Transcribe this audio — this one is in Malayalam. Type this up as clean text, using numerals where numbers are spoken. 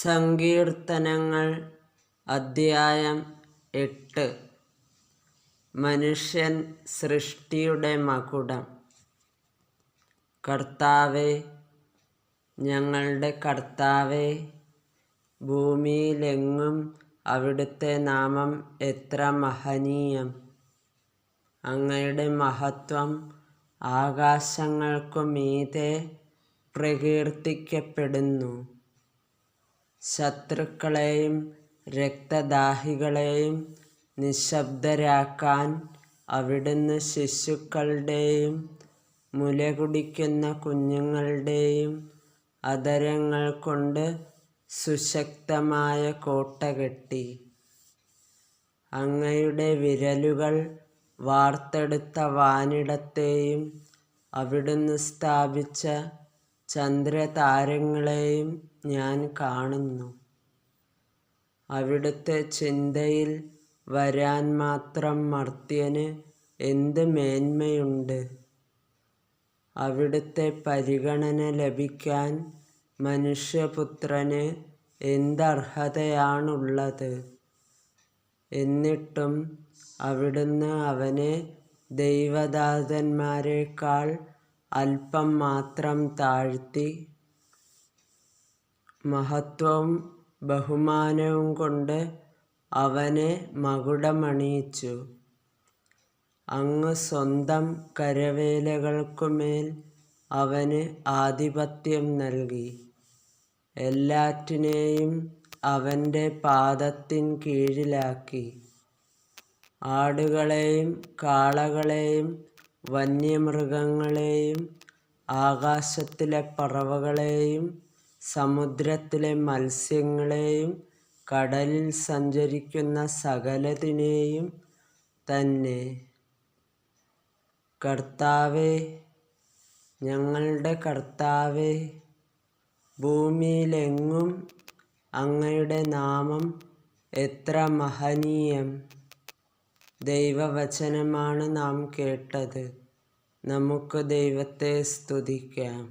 സങ്കീർത്തനങ്ങൾ അദ്ധ്യായം 8. മനുഷ്യൻ സൃഷ്ടിയുടെ മകുടം. കർത്താവേ, ഞങ്ങളുടെ കർത്താവേ, ഭൂമിയിലെങ്ങും അവിടുത്തെ നാമം എത്ര മഹനീയം! അങ്ങയുടെ മഹത്വം ആകാശങ്ങൾക്കു മീതെ പ്രകീർത്തിക്കപ്പെടുന്നു. ശത്രുക്കളെയും രക്തദാഹികളെയും നിശബ്ദരാക്കാൻ അവിടുന്ന് ശിശുക്കളുടെയും മുലകുടിക്കുന്ന കുഞ്ഞുങ്ങളുടെയും അധരങ്ങൾ കൊണ്ട് സുശക്തമായ കോട്ട കെട്ടി. അങ്ങയുടെ വിരലുകൾ വാർത്തെടുത്ത വാനിടത്തെയും അവിടുന്ന് സ്ഥാപിച്ച ചന്ദ്രതാരങ്ങളെയും ഞാൻ കാണുന്നു. അവിടുത്തെ ചിന്തയിൽ വരാൻ മാത്രം മർത്യന് എന്ത് മേന്മയുണ്ട്! അവിടുത്തെ പരിഗണന ലഭിക്കാൻ മനുഷ്യപുത്രന് എന്തർഹതയാണുള്ളത്! എന്നിട്ടും അവിടുന്ന് അവനെ ദൈവദാസന്മാരേക്കാൾ അല്പം മാത്രം താഴ്ത്തി. മഹത്വവും ബഹുമാനവും കൊണ്ട് അവനെ മകുടമണിയിച്ചു. അങ്ങ് സ്വന്തം കരവേലകൾക്കുമേൽ അവന് ആധിപത്യം നൽകി. എല്ലാറ്റിനെയും അവൻ്റെ പാദത്തിൻ കീഴിലാക്കി. ആടുകളെയും കാളകളെയും വന്യമൃഗങ്ങളെയും ആകാശത്തിലെ പറവകളെയും സമുദ്രത്തിലെ മത്സ്യങ്ങളെയും കടലിൽ സഞ്ചരിക്കുന്ന സകലതിനെയും തന്നെ. കർത്താവേ, ഞങ്ങളുടെ കർത്താവേ, ഭൂമിയിലെങ്ങും അങ്ങയുടെ നാമം എത്ര മഹനീയം! ദൈവവചനമാണ് നാം കേട്ടത്. നമുക്ക് ദൈവത്തെ സ്തുതിക്കാം.